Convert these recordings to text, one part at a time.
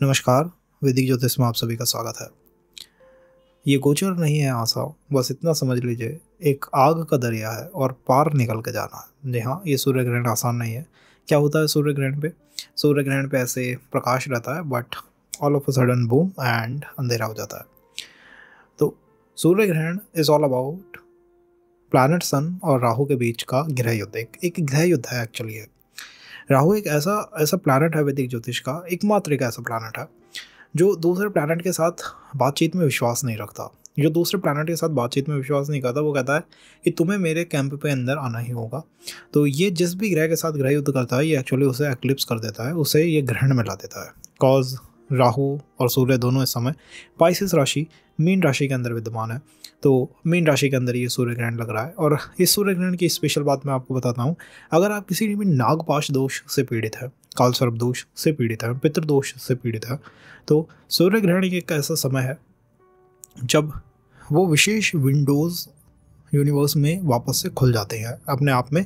नमस्कार, वैदिक ज्योतिष में आप सभी का स्वागत है। ये गोचर नहीं है आसा, बस इतना समझ लीजिए एक आग का दरिया है और पार निकल के जाना है। जी हाँ, ये सूर्य ग्रहण आसान नहीं है। क्या होता है सूर्य ग्रहण पे? सूर्य ग्रहण पे ऐसे प्रकाश रहता है but all of a sudden boom and अंधेरा हो जाता है। तो सूर्य ग्रहण is all about planet sun और राहु के बीच का गृह युद्ध। एक गृह युद्ध है एक्चुअली है। राहु एक ऐसा ऐसा प्लैनेट है वैदिक ज्योतिष का, एकमात्र एक ऐसा प्लैनेट है जो दूसरे प्लैनेट के साथ बातचीत में विश्वास नहीं रखता। जो दूसरे प्लैनेट के साथ बातचीत में विश्वास नहीं करता, वो कहता है कि तुम्हें मेरे कैंप पे अंदर आना ही होगा। तो ये जिस भी ग्रह के साथ ग्रह युद्ध करता है, ये एक्चुअली उसे एक्लिप्स कर देता है, उसे ये ग्रहण में ला देता है। कॉज राहु और सूर्य दोनों इस समय पाइसेस राशि, मीन राशि के अंदर विद्यमान है। तो मीन राशि के अंदर ये सूर्य ग्रहण लग रहा है। और इस सूर्य ग्रहण की स्पेशल बात मैं आपको बताता हूँ। अगर आप किसी भी नागपाश दोष से पीड़ित है, काल सर्प दोष से पीड़ित है, पितृदोष से पीड़ित है, तो सूर्य ग्रहण एक ऐसा समय है जब वो विशेष विंडोज़ यूनिवर्स में वापस से खुल जाते हैं। अपने आप में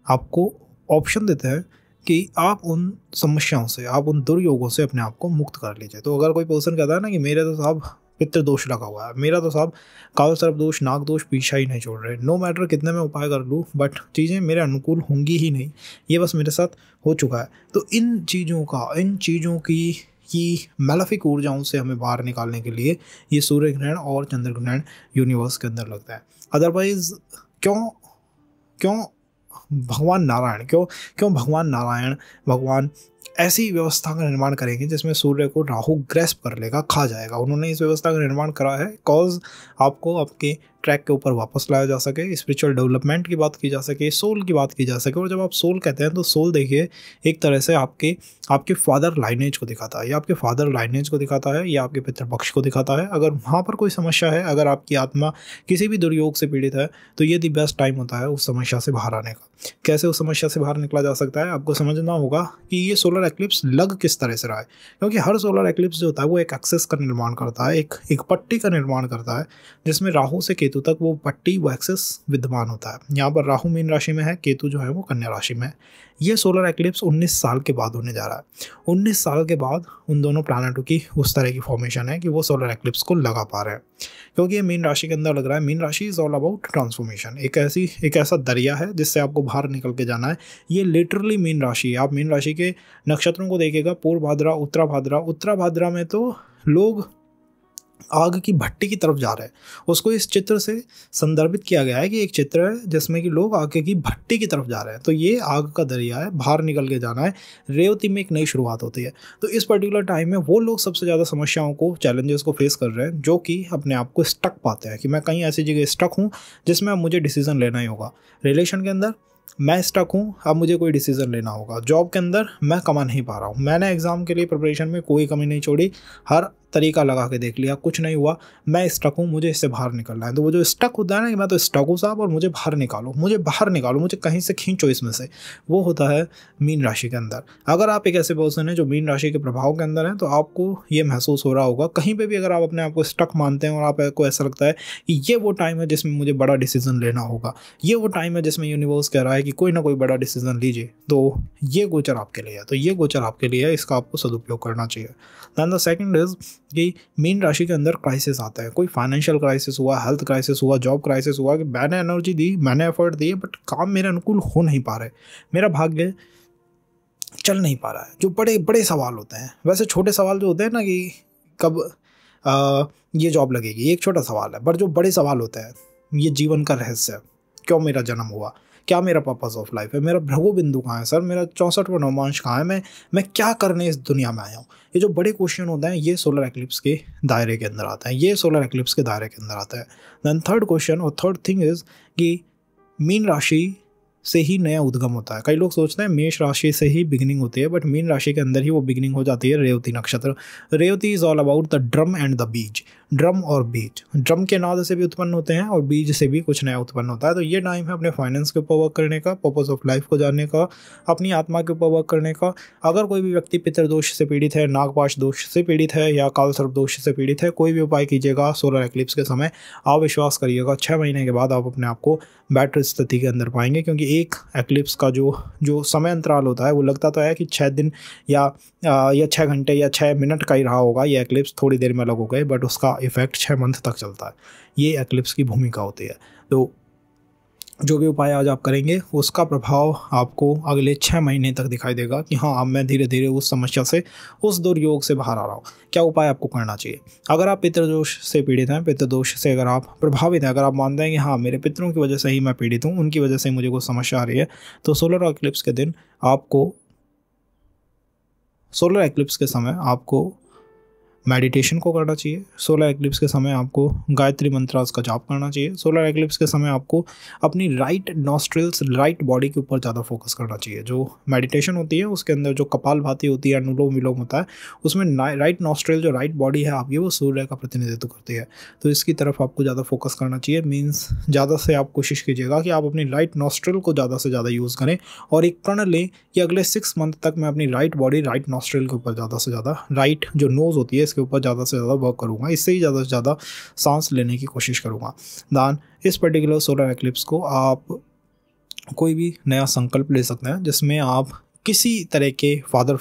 आपको ऑप्शन देते हैं कि आप उन समस्याओं से, आप उन दुर्योगों से अपने आप को मुक्त कर लीजिए। तो अगर कोई पर्सन कहता है ना कि मेरे तो साहब पितृ दोष लगा हुआ है, मेरा तो साहब काल सर्प दोष, नाग दोष पीछा ही नहीं छोड़ रहे, नो मैटर कितने मैं उपाय कर लूँ बट चीज़ें मेरे अनुकूल होंगी ही नहीं, ये बस मेरे साथ हो चुका है। तो इन चीज़ों की मैलेफिक ऊर्जाओं से हमें बाहर निकालने के लिए ये सूर्य ग्रहण और चंद्र ग्रहण यूनिवर्स के अंदर लगता है। अदरवाइज क्यों भगवान ऐसी व्यवस्था का निर्माण करेंगे जिसमें सूर्य को राहु ग्रैस्प कर लेगा, खा जाएगा। उन्होंने इस व्यवस्था का निर्माण करा है कॉज आपको आपके ट्रैक के ऊपर वापस लाया जा सके, स्पिरिचुअल डेवलपमेंट की बात की जा सके, सोल की बात की जा सके। और जब आप सोल कहते हैं तो सोल देखिए एक तरह से आपके फादर लाइनेज को दिखाता है, या आपके फादर लाइनेज को दिखाता है, या आपके पितृपक्ष को दिखाता है। अगर वहाँ पर कोई समस्या है, अगर आपकी आत्मा किसी भी दुर्योग से पीड़ित है, तो ये दी बेस्ट टाइम होता है उस समस्या से बाहर आने का। कैसे उस समस्या से बाहर निकला जा सकता है, आपको समझना होगा कि ये सोलर एक्लिप्स लग किस तरह से रहा है। क्योंकि हर सोलर एक्लिप्स जो होता है वो एक एक्सेस का निर्माण करता है, एक पट्टी का निर्माण करता है, जिसमें राहु से केतु तक वो पट्टी, वो एक्सेस विद्यमान होता है। यहाँ पर राहु मीन राशि में है, केतु जो है वो कन्या राशि में है। ये सोलर एक्लिप्स 19 साल के बाद होने जा रहा है। 19 साल के बाद उन दोनों प्लैनेटों की उस तरह की फॉर्मेशन है कि वो सोलर एक्लिप्स को लगा पा रहे हैं, क्योंकि ये मीन राशि के अंदर लग रहा है। मीन राशि इज ऑल अबाउट ट्रांसफॉर्मेशन, एक ऐसा दरिया है जिससे आपको बाहर निकल के जाना है। ये लिटरली मीन राशि है। आप मीन राशि के नक्षत्रों को देखिएगा, पूर्वभाद्रा, उत्तराभाद्रा में तो लोग आग की भट्टी की तरफ जा रहे हैं। उसको इस चित्र से संदर्भित किया गया है कि एक चित्र है जिसमें कि लोग आग की भट्टी की तरफ जा रहे हैं। तो ये आग का दरिया है, बाहर निकल के जाना है। रेवती में एक नई शुरुआत होती है। तो इस पर्टिकुलर टाइम में वो लोग सबसे ज़्यादा समस्याओं को, चैलेंजेस को फेस कर रहे हैं, जो कि अपने आप को स्टक पाते हैं कि मैं कहीं ऐसी जगह स्टक हूँ जिसमें अब मुझे डिसीजन लेना ही होगा। रिलेशन के अंदर मैं स्टक हूँ, अब मुझे कोई डिसीजन लेना होगा। जॉब के अंदर मैं कमा नहीं पा रहा हूँ, मैंने एग्ज़ाम के लिए प्रिपरेशन में कोई कमी नहीं छोड़ी, हर तरीका लगा के देख लिया, कुछ नहीं हुआ, मैं स्टक हूँ, मुझे इससे बाहर निकलना है। तो वो जो स्टक होता है ना कि मैं तो स्टक हूँ साहब और मुझे बाहर निकालो, मुझे कहीं से खींचो इसमें से, वो होता है मीन राशि के अंदर। अगर आप एक ऐसे पर्सन हैं जो मीन राशि के प्रभाव के अंदर हैं, तो आपको ये महसूस हो रहा होगा कहीं पे भी, अगर आप अपने आप को स्टक मानते हैं और आपको ऐसा लगता है कि ये वो टाइम है जिसमें मुझे बड़ा डिसीजन लेना होगा, ये वो टाइम है जिसमें यूनिवर्स कह रहा है कि कोई ना कोई बड़ा डिसीजन लीजिए, तो ये गोचर आपके लिए है। इसका आपको सदुपयोग करना चाहिए। दैन द सेकंड इज कि मीन राशि के अंदर क्राइसिस आता है। कोई फाइनेंशियल क्राइसिस हुआ, हेल्थ क्राइसिस हुआ, जॉब क्राइसिस हुआ कि मैंने एनर्जी दी, मैंने एफर्ट दिए, बट काम मेरे अनुकूल हो नहीं पा रहे, मेरा भाग्य चल नहीं पा रहा है। जो बड़े बड़े सवाल होते हैं, वैसे छोटे सवाल जो होते हैं ना कि कब ये जॉब लगेगी, ये एक छोटा सवाल है, बट जो बड़े सवाल होते हैं, ये जीवन का रहस्य, क्यों मेरा जन्म हुआ, क्या मेरा पर्पस ऑफ लाइफ है, मेरा भ्रगु बिंदु कहाँ है सर, मेरा 64वां नवमांश कहाँ है, मैं क्या करने इस दुनिया में आया हूँ, ये जो बड़े क्वेश्चन होते हैं, ये सोलर एक्लिप्स के दायरे के अंदर आता है। देन थर्ड क्वेश्चन और थर्ड थिंग इज कि मीन राशि से ही नया उद्गम होता है। कई लोग सोचते हैं मेष राशि से ही बिगिनिंग होती है, बट मीन राशि के अंदर ही वो बिगिनिंग हो जाती है। रेवती नक्षत्र, Revati is all about the drum and the बीज। ड्रम और बीज, ड्रम के नाद से भी उत्पन्न होते हैं और बीज से भी कुछ नया उत्पन्न होता है। तो ये टाइम है अपने फाइनेंस के ऊपर वर्क करने का, पर्पस ऑफ लाइफ को जानने का, अपनी आत्मा के ऊपर वर्क करने का। अगर कोई भी व्यक्ति पितृदोष से पीड़ित है, नागपाश दोष से पीड़ित है या काल सर्प दोष से पीड़ित है, कोई भी उपाय कीजिएगा सोलर एक्लिप्स के समय, आप विश्वास करिएगा 6 महीने के बाद आप अपने आप को बेटर स्थिति के अंदर पाएंगे। क्योंकि एक एक्लिप्स का जो समय अंतराल होता है वो लगता तो है कि 6 दिन या 6 घंटे या 6 मिनट का ही रहा होगा, ये एक्लिप्स थोड़ी देर में अलग हो गए, बट उसका इफेक्ट 6 मंथ तक चलता है। ये एक्लिप्स की भूमिका होती है। तो जो भी उपाय आज आप करेंगे उसका प्रभाव आपको अगले 6 महीने तक दिखाई देगा कि हाँ, अब मैं धीरे धीरे उस समस्या से, उस दुर्योग से बाहर आ रहा हूँ। क्या उपाय आपको करना चाहिए? अगर आप पितृदोष से पीड़ित हैं, पितृदोष से अगर आप प्रभावित हैं, अगर आप मानते हैं कि हाँ, मेरे पितरों की वजह से ही मैं पीड़ित हूँ, उनकी वजह से मुझे कोई समस्या आ रही है, तो सोलर एक्लिप्स के समय आपको मेडिटेशन को करना चाहिए। सोलर एक्लिप्स के समय आपको गायत्री मंत्रास का जाप करना चाहिए। सोलर एक्लिप्स के समय आपको अपनी राइट नॉस्ट्रिल्स, राइट बॉडी के ऊपर ज़्यादा फोकस करना चाहिए। जो मेडिटेशन होती है उसके अंदर जो कपालभाति होती है, अनुलोम विलोम होता है, उसमें राइट नॉस्ट्रिल, जो राइट बॉडी है आपकी, वो सूर्य का प्रतिनिधित्व करती है। तो इसकी तरफ आपको ज़्यादा फोकस करना चाहिए। मीन्स ज़्यादा से आप कोशिश कीजिएगा कि आप अपनी राइट नॉस्ट्रिल को ज़्यादा से ज़्यादा यूज़ करें और एक प्रण लें कि अगले 6 मंथ तक मैं अपनी राइट बॉडी, राइट नॉस्ट्रिल के ऊपर ज़्यादा से ज़्यादा, राइट जो नोज़ होती है इसके ऊपर ज़्यादा से ज़्यादा वर्क करूँगा, इससे ही ज़्यादा से ज़्यादा सांस लेने की कोशिश करूँगा। दान इस पर्टिकुलर सोलर एक्लिप्स को आप कोई भी नया संकल्प ले सकते हैं जिसमें आप किसी तरह के फादर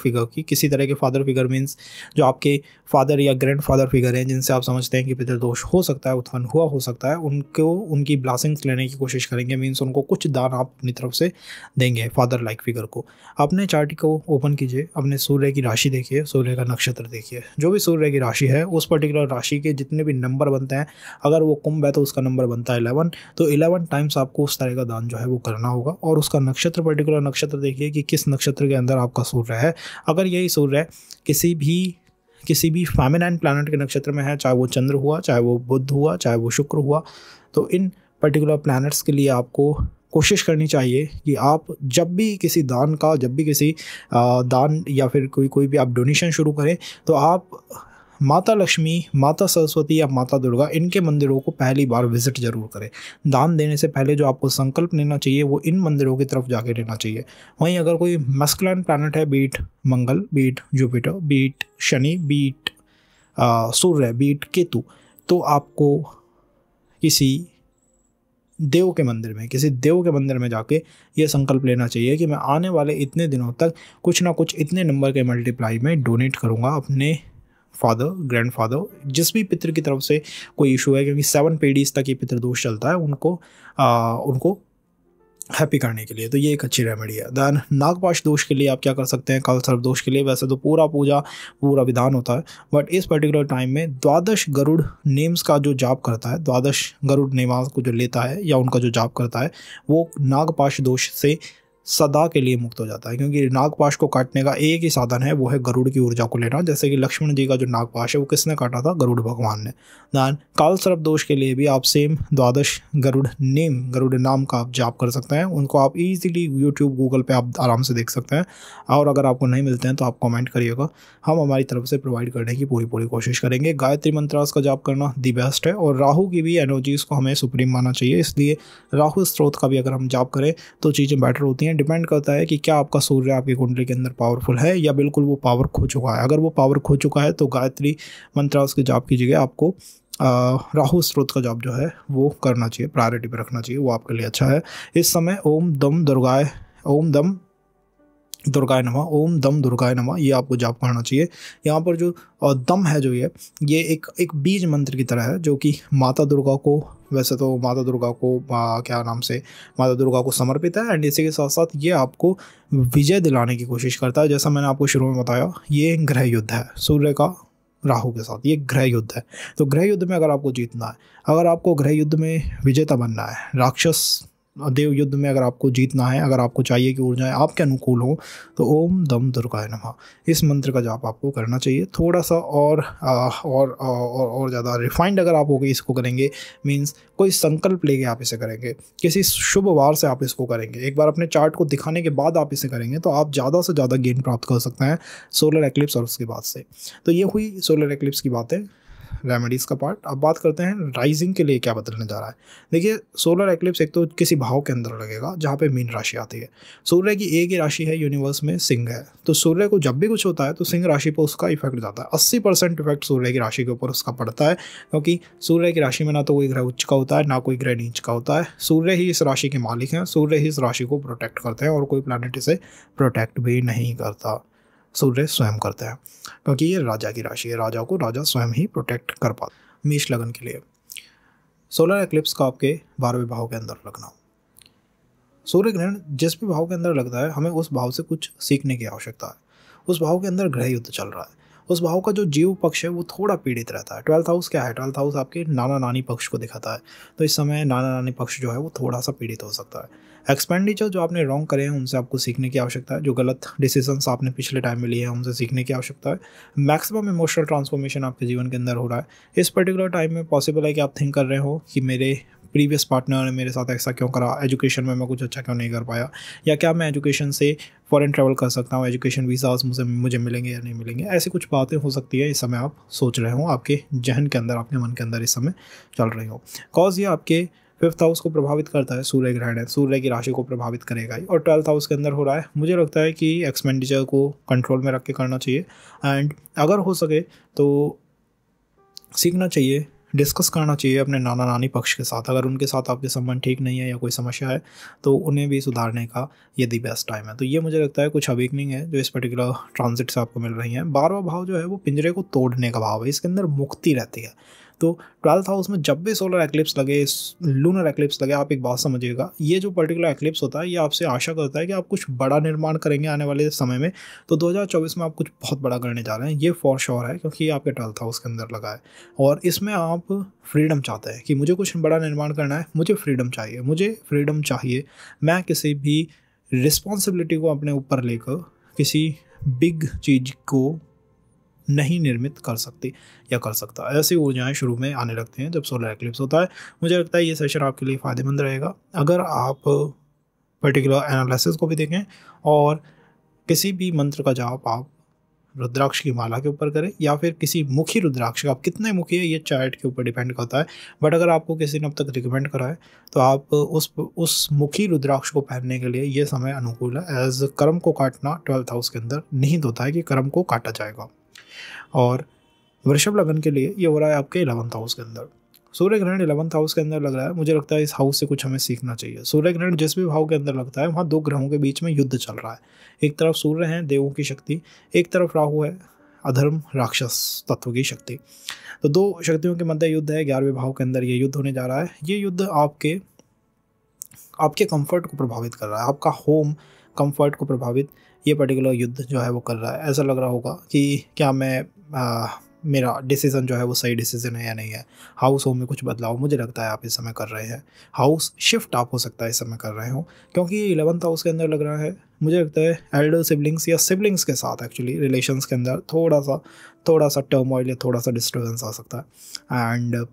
फिगर मीन्स जो आपके फादर या ग्रैंड फादर फिगर हैं, जिनसे आप समझते हैं कि पितृदोष हो सकता है, उत्पन्न हुआ हो सकता है, उनकी ब्लेसिंग्स लेने की कोशिश करेंगे। मीन्स उनको कुछ दान आप अपनी तरफ से देंगे फादर लाइक फिगर को। अपने चार्ट को ओपन कीजिए, अपने सूर्य की राशि देखिए, सूर्य का नक्षत्र देखिए। जो भी सूर्य की राशि है उस पर्टिकुलर राशि के जितने भी नंबर बनते हैं, अगर वो कुंभ है तो उसका नंबर बनता है 11, तो 11 टाइम्स आपको उस तरह का दान जो है वो करना होगा। और उसका नक्षत्र, पर्टिकुलर नक्षत्र देखिए कि किस नक्षत्र के अंदर आपका सूर्य है। अगर यही सूर्य किसी भी फेमिनाइन प्लैनेट के नक्षत्र में है, चाहे वो चंद्र हुआ, चाहे वो बुध हुआ, चाहे वो शुक्र हुआ, तो इन पर्टिकुलर प्लैनेट्स के लिए आपको कोशिश करनी चाहिए कि आप जब भी किसी दान या फिर कोई भी आप डोनेशन शुरू करें, तो आप माता लक्ष्मी, माता सरस्वती या माता दुर्गा, इनके मंदिरों को पहली बार विजिट जरूर करें। दान देने से पहले जो आपको संकल्प लेना चाहिए वो इन मंदिरों की तरफ जाके लेना चाहिए। वहीं अगर कोई मैस्कुलाइन प्लैनेट है, be it Mangal, be it Jupiter, be it Shani, be it Surya, be it Ketu, तो आपको किसी देव के मंदिर में जाके ये संकल्प लेना चाहिए कि मैं आने वाले इतने दिनों तक कुछ ना कुछ इतने नंबर के मल्टीप्लाई में डोनेट करूँगा अपने फादर, ग्रैंडफादर, जिस भी पितर की तरफ से कोई इशू है, क्योंकि 7 पीढ़ीज तक ये पितृदोष चलता है, उनको हैप्पी करने के लिए। तो ये एक अच्छी रेमेडी है। देन नागपाश दोष के लिए आप क्या कर सकते हैं? काल सर्प दोष के लिए वैसे तो पूरा विधान होता है, बट इस पर्टिकुलर टाइम में 12 गरुड़ नेम्स का जो जाप करता है, 12 गरुड़ नेमास को जो लेता है या उनका जो जाप करता है, वो नागपाश दोष से सदा के लिए मुक्त हो जाता है। क्योंकि नागपाश को काटने का एक ही साधन है, वो है गरुड़ की ऊर्जा को लेना। जैसे कि लक्ष्मण जी का जो नागपाश है वो किसने काटा था? गरुड़ भगवान ने। दैन काल सर्प दोष के लिए भी आप सेम 12 गरुड़ नाम का आप जाप कर सकते हैं। उनको आप इजीली यूट्यूब, गूगल पे आप आराम से देख सकते हैं। और अगर आपको नहीं मिलते हैं तो आप कमेंट करिएगा, हम हमारी तरफ से प्रोवाइड करने की पूरी कोशिश करेंगे। गायत्री मंत्रास का जाप करना दी बेस्ट है। और राहु की भी एनर्जीज को हमें सुप्रीम मानना चाहिए, इसलिए राहु स्त्रोत का भी अगर हम जाप करें तो चीज़ें बेटर होती हैं। डिपेंड करता है कि क्या आपका सूर्य आपकी कुंडली के अंदर पावरफुल है या बिल्कुल वो पावर खो चुका है। अगर वो पावर खो चुका है तो गायत्री मंत्रास के जाप की जगह आपको राहु स्त्रोत का जाप जो है वो करना चाहिए, प्रायोरिटी पे रखना चाहिए, वो आपके लिए अच्छा है। इस समय ओम दम दुर्गाय नमः, ये आपको जाप करना चाहिए। यहाँ पर जो दम है, जो ये एक बीज मंत्र की तरह है, जो कि माता दुर्गा को, वैसे तो माता दुर्गा को समर्पित है। एंड इसी के साथ साथ ये आपको विजय दिलाने की कोशिश करता है। जैसा मैंने आपको शुरू में बताया, ये ग्रह युद्ध है सूर्य का राहु के साथ, ये ग्रह युद्ध है। तो ग्रह युद्ध में अगर आपको जीतना है, अगर आपको ग्रह युद्ध में विजेता बनना है, राक्षस देव युद्ध में अगर आपको जीतना है, अगर आपको चाहिए कि ऊर्जाएं आपके अनुकूल हो, तो ओम दम दुर्गाय नमः इस मंत्र का जाप आपको करना चाहिए। थोड़ा सा और ज़्यादा रिफाइंड अगर आप होगे इसको करेंगे, मींस कोई संकल्प लेके आप इसे करेंगे, किसी शुभ वार से आप इसको करेंगे, एक बार अपने चार्ट को दिखाने के बाद आप इसे करेंगे, तो आप ज़्यादा से ज़्यादा गेन प्राप्त कर सकते हैं सोलर एक्लिप्स और उसके बाद से। तो ये हुई सोलर एक्लिप्स की बातें। रेमेडीज़ का पार्ट। अब बात करते हैं राइजिंग के लिए क्या बदलने जा रहा है। देखिए सोलर एक्लिप्स एक तो किसी भाव के अंदर लगेगा जहाँ पे मीन राशि आती है। सूर्य की एक ही राशि है यूनिवर्स में, सिंह है। तो सूर्य को जब भी कुछ होता है तो सिंह राशि पर उसका इफेक्ट जाता है। 80% इफेक्ट सूर्य की राशि के ऊपर उसका पड़ता है, क्योंकि सूर्य की राशि में ना तो कोई ग्रह उच्च का होता है ना कोई ग्रह नीच का होता है। सूर्य ही इस राशि के मालिक हैं, सूर्य ही इस राशि को प्रोटेक्ट करते हैं और कोई प्लैनेट इसे प्रोटेक्ट भी नहीं करता, सूर्य स्वयं करते हैं, क्योंकि ये राजा की राशि है। राजा को राजा स्वयं ही प्रोटेक्ट कर पाता। मेष लगन के लिए सोलर एक्लिप्स का आपके 12वें भाव के अंदर लगना। सूर्य ग्रहण जिस भी भाव के अंदर लगता है हमें उस भाव से कुछ सीखने की आवश्यकता है। उस भाव के अंदर ग्रह युद्ध चल रहा है, उस भाव का जो जीव पक्ष है वो थोड़ा पीड़ित रहता है। 12th हाउस क्या है? 12th हाउस आपके नाना नानी पक्ष को दिखाता है। तो इस समय नाना नानी पक्ष जो है वो थोड़ा सा पीड़ित हो सकता है। एक्सपेंडिचर जो आपने रॉन्ग करे हैं उनसे आपको सीखने की आवश्यकता है। जो गलत डिसीजंस आपने पिछले टाइम में लिए हैं उनसे सीखने की आवश्यकता है। मैक्सिमम इमोशनल ट्रांसफॉर्मेशन आपके जीवन के अंदर हो रहा है। इस पर्टिकुलर टाइम में पॉसिबल है कि आप थिंक कर रहे हो कि मेरे प्रीवियस पार्टनर ने मेरे साथ ऐसा क्यों करा, एजुकेशन में मैं कुछ अच्छा क्यों नहीं कर पाया, या क्या मैं एजुकेशन से फॉरेन ट्रैवल कर सकता हूँ, एजुकेशन वीज़ास मुझे मिलेंगे या नहीं मिलेंगे। ऐसी कुछ बातें हो सकती है इस समय आप सोच रहे हो, आपके जहन के अंदर, आपके मन के अंदर इस समय चल रही हो। कॉज ये आपके 5th हाउस को प्रभावित करता है। सूर्य ग्रहण है, सूर्य की राशि को प्रभावित करेगा ही, और 12th हाउस के अंदर हो रहा है। मुझे लगता है कि एक्सपेंडिचर को कंट्रोल में रख के करना चाहिए, एंड अगर हो सके तो सीखना चाहिए, डिस्कस करना चाहिए अपने नाना नानी पक्ष के साथ। अगर उनके साथ आपके संबंध ठीक नहीं है या कोई समस्या है तो उन्हें भी सुधारने का ये दी बेस्ट टाइम है। तो ये मुझे लगता है कुछ अवेकनिंग है जो इस पर्टिकुलर ट्रांजिट से आपको मिल रही है। 12वां भाव जो है वो पिंजरे को तोड़ने का भाव है, इसके अंदर मुक्ति रहती है। तो 12th हाउस में जब भी सोलर एक्लिप्स लगे, लूनर एक्लिप्स लगे, आप एक बात समझिएगा, ये जो पर्टिकुलर एक्लिप्स होता है ये आपसे आशा करता है कि आप कुछ बड़ा निर्माण करेंगे आने वाले समय में। तो 2024 में आप कुछ बहुत बड़ा करने जा रहे हैं, ये फॉर श्योर है, क्योंकि ये आपके 12th हाउस के अंदर लगा है। और इसमें आप फ्रीडम चाहते हैं कि मुझे कुछ बड़ा निर्माण करना है, मुझे फ्रीडम चाहिए, मुझे फ्रीडम चाहिए। मैं किसी भी रिस्पॉन्सिबिलिटी को अपने ऊपर लेकर किसी बिग चीज़ को नहीं निर्मित कर सकती या कर सकता। ऐसी ऊर्जाएं शुरू में आने लगती हैं जब सोलर एक्लिप्स होता है। मुझे लगता है ये सेशन आपके लिए फ़ायदेमंद रहेगा अगर आप पर्टिकुलर एनालिसिस को भी देखें और किसी भी मंत्र का जाप आप रुद्राक्ष की माला के ऊपर करें, या फिर किसी मुखी रुद्राक्ष का, आप कितने मुखी है ये चार्ट के ऊपर डिपेंड करता है, बट अगर आपको किसी ने अब तक रिकमेंड करा है तो आप उस मुखी रुद्राक्ष को पहनने के लिए ये समय अनुकूल है। एज कर्म को काटना 12th हाउस के अंदर निहित होता है कि कर्म को काटा जाएगा। और वृषभ लगन के लिए ये हो रहा है आपके 11th हाउस के अंदर। सूर्य ग्रहण 11th हाउस के अंदर लग रहा है। मुझे लगता है इस हाउस से कुछ हमें सीखना चाहिए। सूर्य ग्रहण जिस भी भाव के अंदर लगता है वहाँ दो ग्रहों के बीच में युद्ध चल रहा है। एक तरफ सूर्य है, देवों की शक्ति, एक तरफ राहु है, अधर्म राक्षस तत्व की शक्ति। तो दो शक्तियों के मध्य युद्ध है। 11वें भाव के अंदर ये युद्ध होने जा रहा है। ये युद्ध आपके कंफर्ट को प्रभावित कर रहा है, आपका होम कंफर्ट को प्रभावित ये पर्टिकुलर युद्ध जो है वो कर रहा है। ऐसा लग रहा होगा कि क्या मेरा डिसीज़न जो है वो सही डिसीज़न है या नहीं है। हाउस होम में कुछ बदलाव मुझे लगता है आप इस समय कर रहे हैं। हाउस शिफ्ट आप हो सकता है इस समय कर रहे हो, क्योंकि ये 11th हाउस के अंदर लग रहा है। मुझे लगता है एल्डर सिबलिंग्स या सिबलिंग्स के साथ एक्चुअली रिलेशंस के अंदर थोड़ा सा टर्मोइल या थोड़ा सा डिस्टर्बेंस आ सकता है। And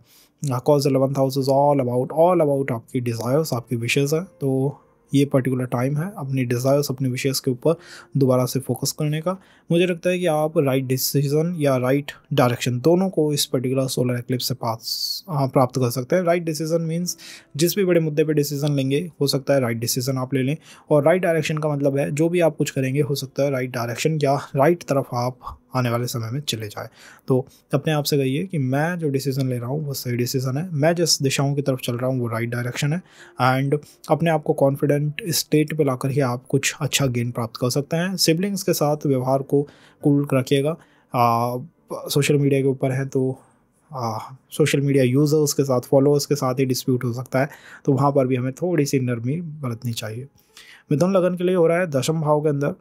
cause 11th house is all about आपकी डिज़ायर्स, आपकी विशेज़ है। तो ये पर्टिकुलर टाइम है अपनी डिज़ायर्स, अपनी विशेज़ के ऊपर दोबारा से फोकस करने का। मुझे लगता है कि आप राइट डिसीजन या राइट डायरेक्शन दोनों को इस पर्टिकुलर सोलर एक्लिप्स से प्राप्त कर सकते हैं। राइट डिसीजन मीन्स जिस भी बड़े मुद्दे पे डिसीजन लेंगे हो सकता है राइट डिसीजन आप ले लें, और राइट डायरेक्शन का मतलब है जो भी आप कुछ करेंगे हो सकता है राइट डायरेक्शन या राइट तरफ आप आने वाले समय में चले जाए। तो अपने आप से कहिए कि मैं जो डिसीज़न ले रहा हूँ वो सही डिसीज़न है, मैं जिस दिशाओं की तरफ चल रहा हूँ वो राइट डायरेक्शन है। एंड अपने आप को कॉन्फिडेंट स्टेट पे लाकर ही आप कुछ अच्छा गेन प्राप्त कर सकते हैं। सिबलिंग्स के साथ व्यवहार को कूल रखिएगा। सोशल मीडिया के ऊपर है तो सोशल मीडिया यूज़र्स के साथ, फॉलोअर्स के साथ ही डिस्प्यूट हो सकता है, तो वहाँ पर भी हमें थोड़ी सी नरमी बरतनी चाहिए। मिथुन लगन के लिए हो रहा है 10वें भाव के अंदर।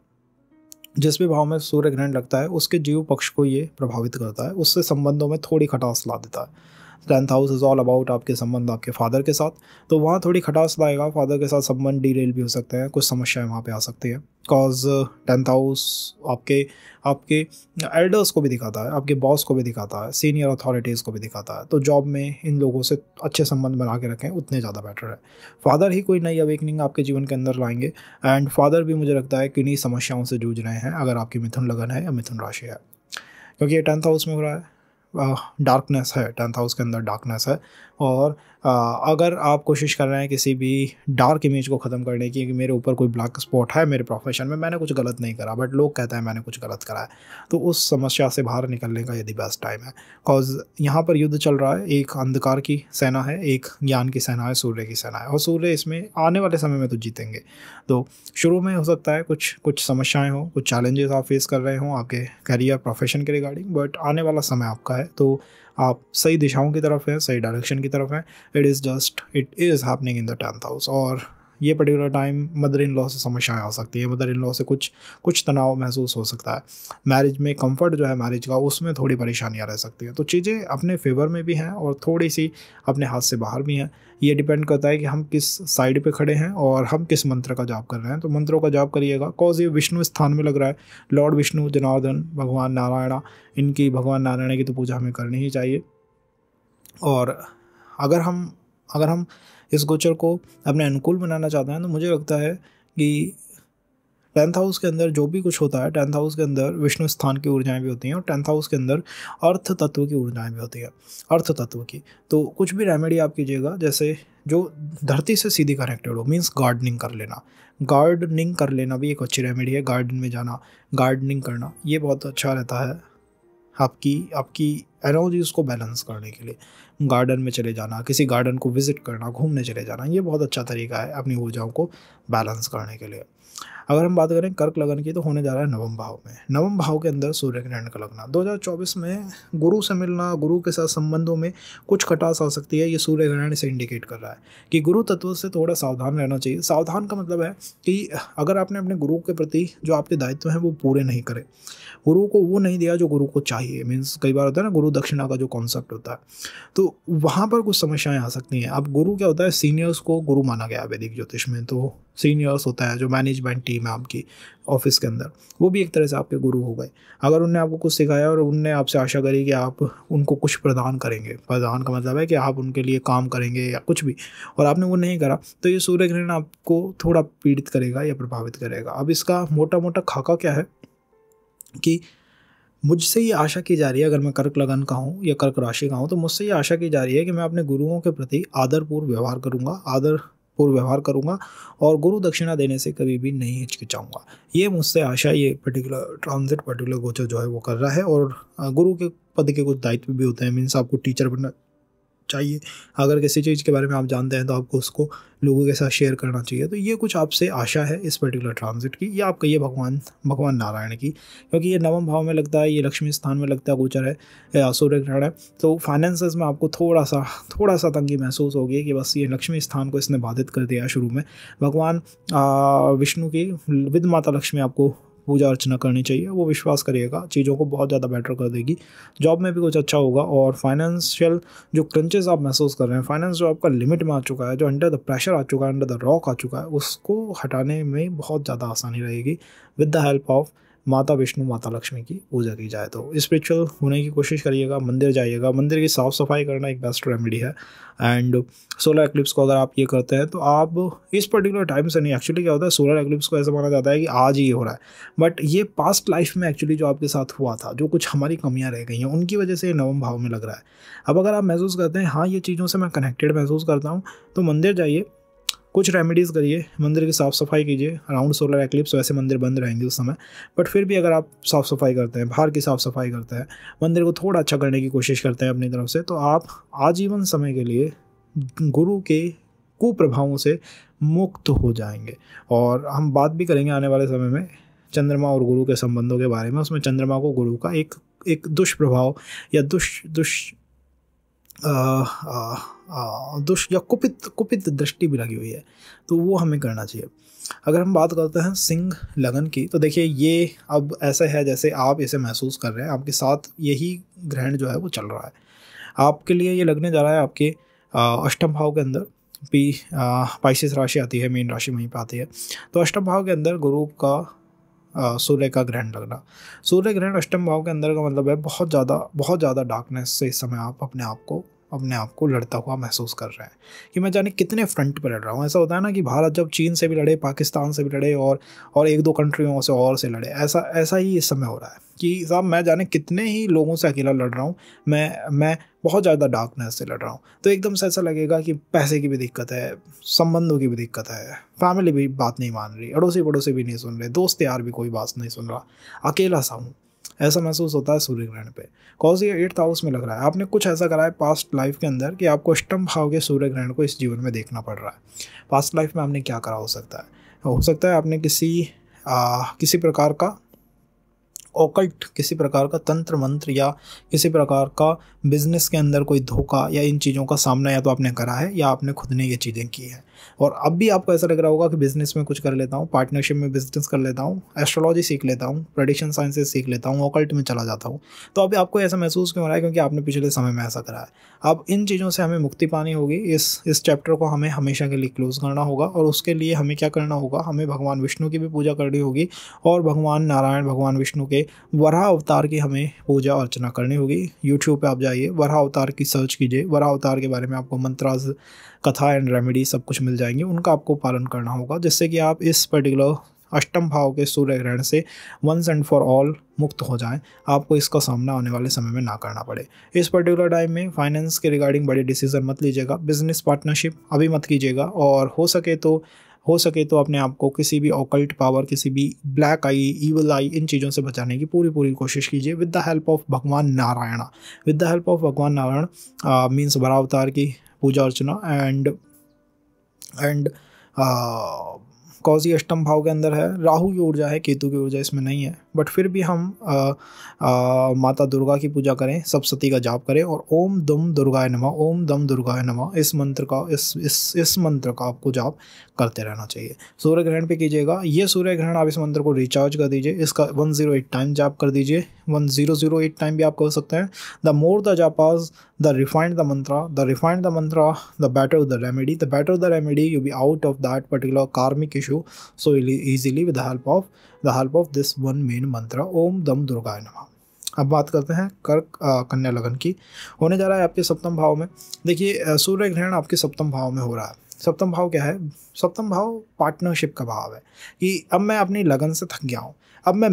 जिस भी भाव में सूर्य ग्रहण लगता है उसके जीव पक्ष को ये प्रभावित करता है, उससे संबंधों में थोड़ी खटास ला देता है। 10th house is all about आपके संबंध आपके फादर के साथ, तो वहाँ थोड़ी खटास लाएगा। फादर के साथ संबंध डीरेल भी हो सकते हैं, कुछ समस्याएं वहाँ पे आ सकती है। कॉज 10th हाउस आपके एल्डर्स को भी दिखाता है, आपके बॉस को भी दिखाता है, सीनियर अथॉरिटीज़ को भी दिखाता है। तो जॉब में इन लोगों से अच्छे संबंध बना के रखें, उतने ज़्यादा बेटर है। फादर ही कोई नई अवेकनिंग आपके जीवन के अंदर लाएंगे, एंड फादर भी मुझे लगता है किन्हीं समस्याओं से जूझ रहे हैं अगर आपकी मिथुन लगन है या मिथुन राशि है, क्योंकि ये 10th हाउस में हो रहा है। डार्कनेस है, 10th हाउस के अंदर डार्कनेस है। और अगर आप कोशिश कर रहे हैं किसी भी डार्क इमेज को ख़त्म करने की कि मेरे ऊपर कोई ब्लैक स्पॉट है मेरे प्रोफेशन में, मैंने कुछ गलत नहीं करा बट लोग कहते हैं मैंने कुछ गलत करा है, तो उस समस्या से बाहर निकलने का यदि बेस्ट टाइम है। बिकॉज यहाँ पर युद्ध चल रहा है, एक अंधकार की सेना है, एक ज्ञान की सेना है, सूर्य की सेना है, और सूर्य इसमें आने वाले समय में तो जीतेंगे। तो शुरू में हो सकता है कुछ समस्याएं हो, कुछ चैलेंजेस आप फेस कर रहे हो आपके करियर प्रोफेशन के रिगार्डिंग, बट आने वाला समय आपका है, तो आप सही दिशाओं की तरफ हैं, सही डायरेक्शन की तरफ हैं। It is happening in the 10th house. और ये particular time mother in law से समस्याएं आ सकती है, मदर इन लॉ से कुछ तनाव महसूस हो सकता है, मैरिज में कंफर्ट जो है मैरिज का उसमें थोड़ी परेशानियां रह सकती हैं। तो चीज़ें अपने फेवर में भी हैं और थोड़ी सी अपने हाथ से बाहर भी हैं। ये डिपेंड करता है कि हम किस साइड पे खड़े हैं और हम किस मंत्र का जाप कर रहे हैं। तो मंत्रों का जाप करिएगा, कॉज ये विष्णु स्थान में लग रहा है। लॉर्ड विष्णु, जनार्दन, भगवान नारायण, इनकी भगवान नारायण की तो पूजा हमें करनी ही चाहिए। और अगर हम इस गोचर को अपने अनुकूल बनाना चाहते हैं तो मुझे लगता है कि 10th हाउस के अंदर जो भी कुछ होता है, 10th हाउस के अंदर विष्णु स्थान की ऊर्जाएं भी होती हैं और 10th हाउस के अंदर अर्थ तत्व की ऊर्जाएं भी होती हैं, अर्थ तत्व की। तो कुछ भी रेमेडी आप कीजिएगा जैसे जो धरती से सीधी कनेक्टेड हो, मीन्स गार्डनिंग कर लेना। गार्डनिंग कर लेना भी एक अच्छी रेमेडी है। गार्डन में जाना, गार्डनिंग करना, ये बहुत अच्छा रहता है आपकी एनर्जीज को बैलेंस करने के लिए। गार्डन में चले जाना, किसी गार्डन को विजिट करना, घूमने चले जाना, ये बहुत अच्छा तरीका है अपनी ऊर्जाओं को बैलेंस करने के लिए। अगर हम बात करें कर्क लगन की तो होने जा रहा है नवम भाव में। नवम भाव के अंदर सूर्य ग्रहण का लगना 2024 में गुरु से मिलना, गुरु के साथ संबंधों में कुछ खटास आ सकती है। ये सूर्य ग्रहण से इंडिकेट कर रहा है कि गुरु तत्व से थोड़ा सावधान रहना चाहिए। सावधान का मतलब है कि अगर आपने अपने गुरु के प्रति जो आपके दायित्व हैं वो पूरे नहीं करे, गुरु को वो नहीं दिया जो गुरु को चाहिए, मीन्स कई बार होता है ना गुरु दक्षिणा का जो कॉन्सेप्ट होता है, तो वहाँ पर कुछ समस्याएं आ सकती हैं। अब गुरु क्या होता है, सीनियर्स को गुरु माना गया है वैदिक ज्योतिष में। तो सीनियर्स होता है जो मैनेजमेंट टीम है आपकी ऑफिस के अंदर, वो भी एक तरह से आपके गुरु हो गए। अगर उनने आपको कुछ सिखाया और उनने आपसे आशा करी कि आप उनको कुछ प्रदान करेंगे, प्रदान का मतलब है कि आप उनके लिए काम करेंगे या कुछ भी, और आपने वो नहीं करा, तो ये सूर्य ग्रहण आपको थोड़ा पीड़ित करेगा या प्रभावित करेगा। अब इसका मोटा मोटा खाका क्या है कि मुझसे ये आशा की जा रही है, अगर मैं कर्क लगन का हूँ या कर्क राशि का हूँ, तो मुझसे ये आशा की जा रही है कि मैं अपने गुरुओं के प्रति आदरपूर्व व्यवहार करूँगा और गुरु दक्षिणा देने से कभी भी नहीं हिचकिचाऊंगा। ये मुझसे आशा, ये पर्टिकुलर ट्रांजिट, पर्टिकुलर गोचर जो है वो कर रहा है। और गुरु के पद के कुछ दायित्व भी होते हैं, मीन्स आपको टीचर बनना चाहिए। अगर किसी चीज़ के बारे में आप जानते हैं तो आपको उसको लोगों के साथ शेयर करना चाहिए। तो ये कुछ आपसे आशा है इस पर्टिकुलर ट्रांजिट की, या आप कहिए भगवान नारायण की, क्योंकि ये नवम भाव में लगता है, ये लक्ष्मी स्थान में लगता है, गोचर है या सूर्य ग्रहण है। तो फाइनेंसेस में आपको थोड़ा सा तंगी महसूस होगी कि बस ये लक्ष्मी स्थान को इसने बाधित कर दिया शुरू में। भगवान विष्णु की विद माता लक्ष्मी आपको पूजा अर्चना करनी चाहिए, वो विश्वास करिएगा, चीज़ों को बहुत ज़्यादा बेटर कर देगी। जॉब में भी कुछ अच्छा होगा। और फाइनेंशियल जो क्रंचेस आप महसूस कर रहे हैं, फाइनेंस जो आपका लिमिट में आ चुका है, जो अंडर द प्रेशर आ चुका है, अंडर द रॉक आ चुका है, उसको हटाने में बहुत ज़्यादा आसानी रहेगी विद द हेल्प ऑफ माता विष्णु, माता लक्ष्मी की पूजा की जाए। तो स्पिरिचुअल होने की कोशिश करिएगा, मंदिर जाइएगा, मंदिर की साफ़ सफाई करना एक बेस्ट रेमेडी है। एंड सोलर एक्लिप्स को अगर आप ये करते हैं तो आप इस पर्टिकुलर टाइम से नहीं, एक्चुअली क्या होता है सोलर एक्लिप्स को ऐसा माना जाता है कि आज ही हो रहा है, बट ये पास्ट लाइफ में एक्चुअली जो आपके साथ हुआ था, जो कुछ हमारी कमियां रह गई हैं, उनकी वजह से ये नवम भाव में लग रहा है। अब अगर आप महसूस करते हैं हाँ ये चीज़ों से मैं कनेक्टेड महसूस करता हूँ, तो मंदिर जाइए, कुछ रेमेडीज़ करिए, मंदिर की साफ़ सफाई कीजिए। अराउंड सोलर एक्लिप्स वैसे मंदिर बंद रहेंगे उस समय, बट फिर भी अगर आप साफ़ सफाई करते हैं, बाहर की साफ़ सफाई करते हैं, मंदिर को थोड़ा अच्छा करने की कोशिश करते हैं अपनी तरफ से, तो आप आजीवन समय के लिए गुरु के कुप्रभावों से मुक्त हो जाएंगे। और हम बात भी करेंगे आने वाले समय में चंद्रमा और गुरु के संबंधों के बारे में। उसमें चंद्रमा को गुरु का एक दुष्प्रभाव या दुष्ट या कुपित दृष्टि भी लगी हुई है, तो वो हमें करना चाहिए। अगर हम बात करते हैं सिंह लगन की, तो देखिए ये अब ऐसा है जैसे आप इसे महसूस कर रहे हैं, आपके साथ यही ग्रहण जो है वो चल रहा है। आपके लिए ये लगने जा रहा है आपके अष्टम भाव के अंदर भी पाइसेस राशि आती है, मेन राशि वहीं पर आती है। तो अष्टम भाव के अंदर गुरु का सूर्य का ग्रहण लगना, सूर्य ग्रहण अष्टम भाव के अंदर का मतलब है बहुत ज़्यादा डार्कनेस से इस समय आप अपने आप को अपने आप को लड़ता हुआ महसूस कर रहे हैं कि मैं जाने कितने फ्रंट पर लड़ रहा हूँ। ऐसा होता है ना कि भारत जब चीन से भी लड़े, पाकिस्तान से भी लड़े और एक दो कंट्रियों से और से लड़े, ऐसा ऐसा ही इस समय हो रहा है कि साहब मैं जाने कितने ही लोगों से अकेला लड़ रहा हूँ, मैं बहुत ज़्यादा डार्कनेस से लड़ रहा हूँ। तो एकदम से ऐसा लगेगा कि पैसे की भी दिक्कत है, संबंधों की भी दिक्कत है, फैमिली भी बात नहीं मान रही, अड़ोसी पड़ोसी भी नहीं सुन रहे, दोस्त यार भी कोई बात नहीं सुन रहा, अकेला सा हूँ, ऐसा महसूस होता है सूर्य ग्रहण पे। कॉज ये 8th हाउस में लग रहा है, आपने कुछ ऐसा करा है पास्ट लाइफ के अंदर कि आपको अष्टम भाव के सूर्य ग्रहण को इस जीवन में देखना पड़ रहा है। पास्ट लाइफ में आपने क्या करा हो सकता है आपने किसी प्रकार का ऑकल्ट, किसी प्रकार का तंत्र मंत्र या किसी प्रकार का बिजनेस के अंदर कोई धोखा या इन चीज़ों का सामना या तो आपने करा है या आपने खुद ने ये चीज़ें की हैं। और अब भी आपको ऐसा लग रहा होगा कि बिजनेस में कुछ कर लेता हूँ, पार्टनरशिप में बिजनेस कर लेता हूँ, एस्ट्रोलॉजी सीख लेता हूँ, प्रेडिक्शन साइंसेस सीख लेता हूँ, ऑकल्ट में चला जाता हूँ। तो अभी आपको ऐसा महसूस क्यों हो रहा है? क्योंकि आपने पिछले समय में ऐसा करा है। अब इन चीज़ों से हमें मुक्ति पानी होगी। इस चैप्टर को हमें हमेशा के लिए क्लोज करना होगा और उसके लिए हमें क्या करना होगा? हमें भगवान विष्णु की भी पूजा करनी होगी और भगवान नारायण, भगवान विष्णु के वराह अवतार की हमें पूजा अर्चना करनी होगी। यूट्यूब पे आप जाइए, वराह अवतार की सर्च कीजिए, वराह अवतार के बारे में आपको मंत्रास, कथा एंड रेमेडी सब कुछ मिल जाएंगे, उनका आपको पालन करना होगा जिससे कि आप इस पर्टिकुलर अष्टम भाव के सूर्य ग्रहण से वंस एंड फॉर ऑल मुक्त हो जाएं, आपको इसका सामना आने वाले समय में ना करना पड़े। इस पर्टिकुलर टाइम में फाइनेंस के रिगार्डिंग बड़े डिसीजन मत लीजिएगा, बिजनेस पार्टनरशिप अभी मत कीजिएगा और हो सके तो अपने आप को किसी भी ऑकल्ट पावर, किसी भी ब्लैक आई, ईवल आई, इन चीज़ों से बचाने की पूरी कोशिश कीजिए विद द हेल्प ऑफ भगवान Narayan. With the help of भगवान नारायण मीन्स वराह अवतार की पूजा अर्चना एंड कॉज ये अष्टम भाव के अंदर है, राहु की ऊर्जा है, केतु की ऊर्जा इसमें नहीं है, बट फिर भी हम माता दुर्गा की पूजा करें, सप्तशती का जाप करें और ओम दम दुर्गाय नमः, ओम दम दुर्गाय नमः, इस मंत्र का आपको जाप करते रहना चाहिए। सूर्य ग्रहण पे कीजिएगा ये सूर्य ग्रहण, आप इस मंत्र को रिचार्ज कर दीजिए, इसका 108 टाइम जाप कर दीजिए, 1008 टाइम भी आप कर सकते हैं। द मोर द जापास, the refined the mantra, the better the remedy, you be out of that particular karmic issue so easily with the help of this one main mantra, ओम दम दुर्गाय नमः। अब बात करते हैं कर्क कन्या लगन की। होने जा रहा है आपके सप्तम भाव में। देखिए सूर्य ग्रहण आपके सप्तम भाव में हो रहा है। सप्तम भाव क्या है? सप्तम भाव पार्टनरशिप का भाव है कि अब मैं अपनी लगन से थक गया हूँ, अब मैं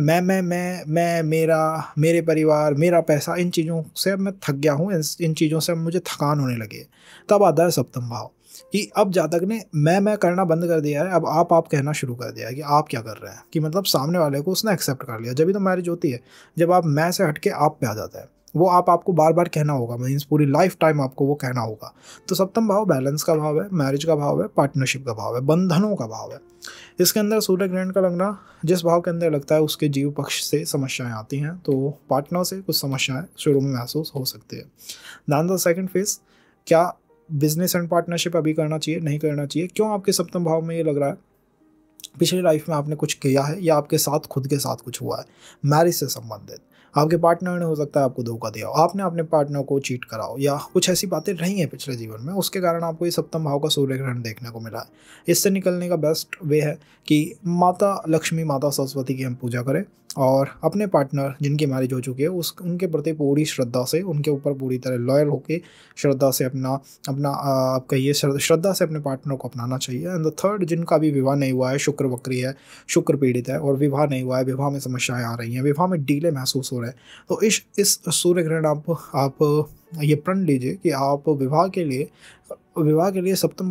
मेरे परिवार, मेरा पैसा, इन चीज़ों से अब मैं थक गया हूँ, इन चीज़ों से अब मुझे थकान होने लगी है। तब आता है सप्तम भाव कि अब जातक ने मैं करना बंद कर दिया है, अब आप कहना शुरू कर दिया है कि आप क्या कर रहे हैं, कि मतलब सामने वाले को उसने एक्सेप्ट कर लिया। जब भी तो मैरिज होती है, जब आप मैं से हट के आप पे आ जाता है, वो आपको बार बार कहना होगा, मीन्स पूरी लाइफ टाइम आपको वो कहना होगा। तो सप्तम भाव बैलेंस का भाव है, मैरिज का भाव है, पार्टनरशिप का भाव है, बंधनों का भाव है। इसके अंदर सूर्य ग्रहण का लगना जिस भाव के अंदर लगता है उसके जीव पक्ष से समस्याएं आती हैं, तो पार्टनर से कुछ समस्याएं शुरू में महसूस हो सकती है। दैन द सेकंड फेज, क्या बिजनेस एंड पार्टनरशिप अभी करना चाहिए, नहीं करना चाहिए? क्यों आपके सप्तम भाव में ये लग रहा है? पिछली लाइफ में आपने कुछ किया है या आपके साथ खुद के साथ कुछ हुआ है मैरिज से संबंधित। आपके पार्टनर ने हो सकता है आपको धोखा दिया हो, आपने अपने पार्टनर को चीट कराओ या कुछ ऐसी बातें रही हैं पिछले जीवन में, उसके कारण आपको ये सप्तम भाव का सूर्य ग्रहण देखने को मिला है। इससे निकलने का बेस्ट वे है कि माता लक्ष्मी, माता सरस्वती की हम पूजा करें और अपने पार्टनर जिनकी मैरिज हो चुकी है उनके प्रति पूरी श्रद्धा से, उनके ऊपर पूरी तरह लॉयल होकर श्रद्धा से आप कहिए श्रद्धा से अपने पार्टनर को अपनाना चाहिए। एंड द थर्ड, जिनका भी विवाह नहीं हुआ है, शुक्र वक्री है, शुक्र पीड़ित है और विवाह नहीं हुआ है, विवाह में समस्याएं आ रही हैं, विवाह में डीले महसूस हो रहे हैं, तो इस सूर्य ग्रहण आप ये प्रण लीजिए कि आप विवाह के लिए सप्तम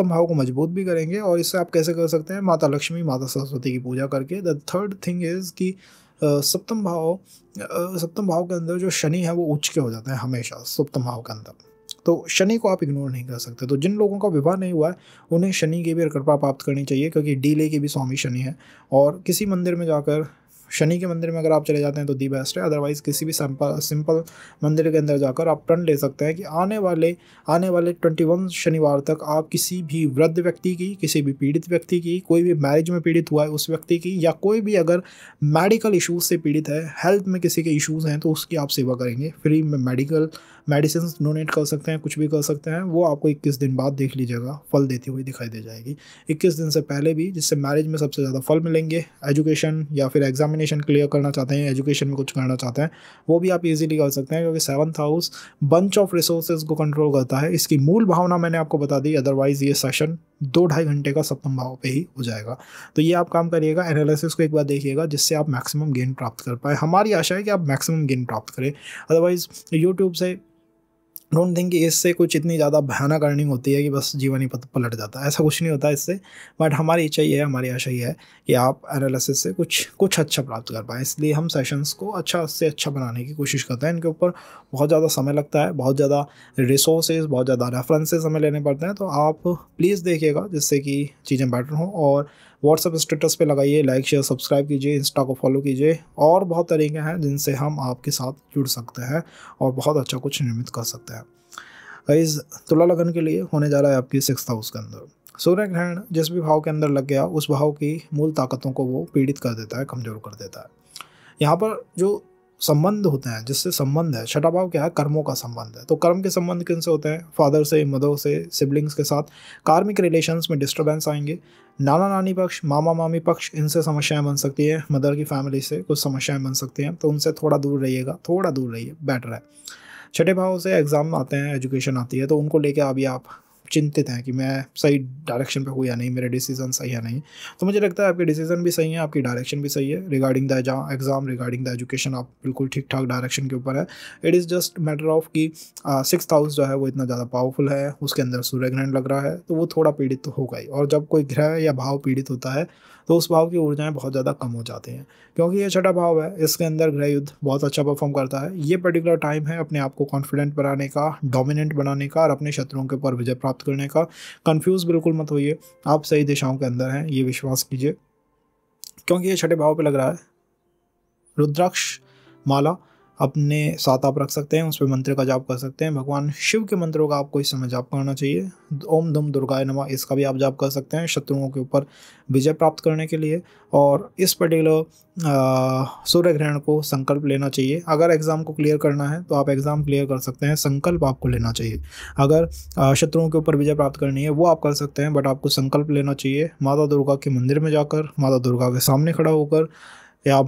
भाव को मजबूत भी करेंगे। और इससे आप कैसे कर सकते हैं? माता लक्ष्मी, माता सरस्वती की पूजा करके। द थर्ड थिंग इज़ कि सप्तम भाव के अंदर जो शनि है वो उच्च के हो जाते हैं हमेशा सप्तम भाव के अंदर, तो शनि को आप इग्नोर नहीं कर सकते। तो जिन लोगों का विवाह नहीं हुआ है उन्हें शनि की भी कृपा प्राप्त करनी चाहिए, क्योंकि डीले के भी स्वामी शनि है। और किसी मंदिर में जाकर, शनि के मंदिर में अगर आप चले जाते हैं तो दी बेस्ट है, अदरवाइज़ किसी भी सिंपल मंदिर के अंदर जाकर आप प्रण ले सकते हैं कि आने वाले 21 शनिवार तक आप किसी भी वृद्ध व्यक्ति की, किसी भी पीड़ित व्यक्ति की, कोई भी मैरिज में पीड़ित हुआ है उस व्यक्ति की, या कोई भी अगर मेडिकल इश्यूज़ से पीड़ित है, हेल्थ में किसी के इश्यूज़ हैं, तो उसकी आप सेवा करेंगे। फ्री में मेडिसिन डोनेट कर सकते हैं, कुछ भी कर सकते हैं, वो आपको 21 दिन बाद देख लीजिएगा फल देती हुई दिखाई दे जाएगी। 21 दिन से पहले भी, जिससे मैरिज में सबसे ज़्यादा फल मिलेंगे, एजुकेशन या फिर एग्जामिनेशन क्लियर करना चाहते हैं, एजुकेशन में कुछ करना चाहते हैं, वो भी आप इजीली कर सकते हैं, क्योंकि 7th house bunch of resources को कंट्रोल करता है। इसकी मूल भावना मैंने आपको बता दी, अदरवाइज ये सेशन 2-2.5 घंटे का सप्तम भाव पे ही हो जाएगा। तो ये आप काम करिएगा, एनालिसिस को एक बार देखिएगा, जिससे आप मैक्सिमम गेन प्राप्त कर पाए। हमारी आशा है कि आप मैक्सिमम गेन प्राप्त करें। अदरवाइज यूट्यूब से डोंट थिंक कि इससे कुछ इतनी ज़्यादा भयानक अर्निंग होती है कि बस जीवन ही पलट जाता है, ऐसा कुछ नहीं होता इससे। बट हमारी इच्छा ये है, हमारी आशा ये है कि आप एनालिसिस से कुछ अच्छा प्राप्त कर पाएँ। इसलिए हम सेशंस को अच्छा से अच्छा बनाने की कोशिश करते हैं। इनके ऊपर बहुत ज़्यादा समय लगता है, बहुत ज़्यादा रिसोर्सेज, बहुत ज़्यादा रेफरेंसेज हमें लेने पड़ते हैं। तो आप प्लीज़ देखिएगा, जिससे कि चीज़ें बेटर हों। और व्हाट्सएप स्टेटस पे लगाइए, लाइक शेयर सब्सक्राइब कीजिए, इंस्टा को फॉलो कीजिए, और बहुत तरीके हैं जिनसे हम आपके साथ जुड़ सकते हैं और बहुत अच्छा कुछ निर्मित कर सकते हैं। गाइस, तुला लगन के लिए होने जा रहा है आपकी 6th हाउस के अंदर सूर्य ग्रहण जिस भी भाव के अंदर लग गया, उस भाव की मूल ताकतों को वो पीड़ित कर देता है, कमजोर कर देता है। यहाँ पर जो संबंध होते हैं, जिससे संबंध है, छठा भाव क्या है, कर्मों का संबंध है। तो कर्म के संबंध किन से होते हैं? फादर से, मदर से, सिबलिंग्स के साथ। कार्मिक रिलेशंस में डिस्टर्बेंस आएंगे। नाना नानी पक्ष, मामा मामी पक्ष, इनसे समस्याएं बन सकती है। मदर की फैमिली से कुछ समस्याएं बन सकती हैं, तो उनसे थोड़ा दूर रहिएगा, थोड़ा दूर रहिए, बेटर है। छठे भाव से एग्ज़ाम आते हैं, एजुकेशन आती है, तो उनको लेके अभी आप चिंतित हैं कि मैं सही डायरेक्शन पे हूँ या नहीं, मेरे डिसीजन सही है नहीं। तो मुझे लगता है आपके डिसीजन भी सही है, आपकी डायरेक्शन भी सही है। Regarding the exam, regarding the education, आप बिल्कुल ठीक ठाक डायरेक्शन के ऊपर है। It is just matter of कि 6th हाउस जो है वो इतना ज़्यादा पावरफुल है, उसके अंदर सूर्य ग्रहण लग रहा है, तो वो थोड़ा पीड़ित तो होगा ही। और जब कोई ग्रह या भाव पीड़ित होता है, तो उस भाव की ऊर्जाएं बहुत ज़्यादा कम हो जाती हैं, क्योंकि ये छठा भाव है, इसके अंदर गृह युद्ध बहुत अच्छा परफॉर्म करता है। ये पर्टिकुलर टाइम है अपने आप को कॉन्फिडेंट बनाने का, डोमिनेंट बनाने का, और अपने शत्रुओं के ऊपर विजय प्राप्त करने का। कंफ्यूज बिल्कुल मत होइए, आप सही दिशाओं के अंदर हैं, ये विश्वास कीजिए, क्योंकि ये छठे भाव पे लग रहा है। रुद्राक्ष माला अपने साथ आप रख सकते हैं, उस पर मंत्र का जाप कर सकते हैं। भगवान शिव के मंत्रों का आपको इस समय जाप करना चाहिए। ओम धम दुर्गाय नमः, इसका भी आप जाप कर सकते हैं शत्रुओं के ऊपर विजय प्राप्त करने के लिए। और इस पर्टिकुलर सूर्य ग्रहण को संकल्प लेना चाहिए। अगर एग्ज़ाम को क्लियर करना है तो आप एग्ज़ाम क्लियर कर सकते हैं, संकल्प आपको लेना चाहिए। अगर शत्रुओं के ऊपर विजय प्राप्त करनी है, वो आप कर सकते हैं, बट आपको संकल्प लेना चाहिए। माता दुर्गा के मंदिर में जाकर, माता दुर्गा के सामने खड़ा होकर, या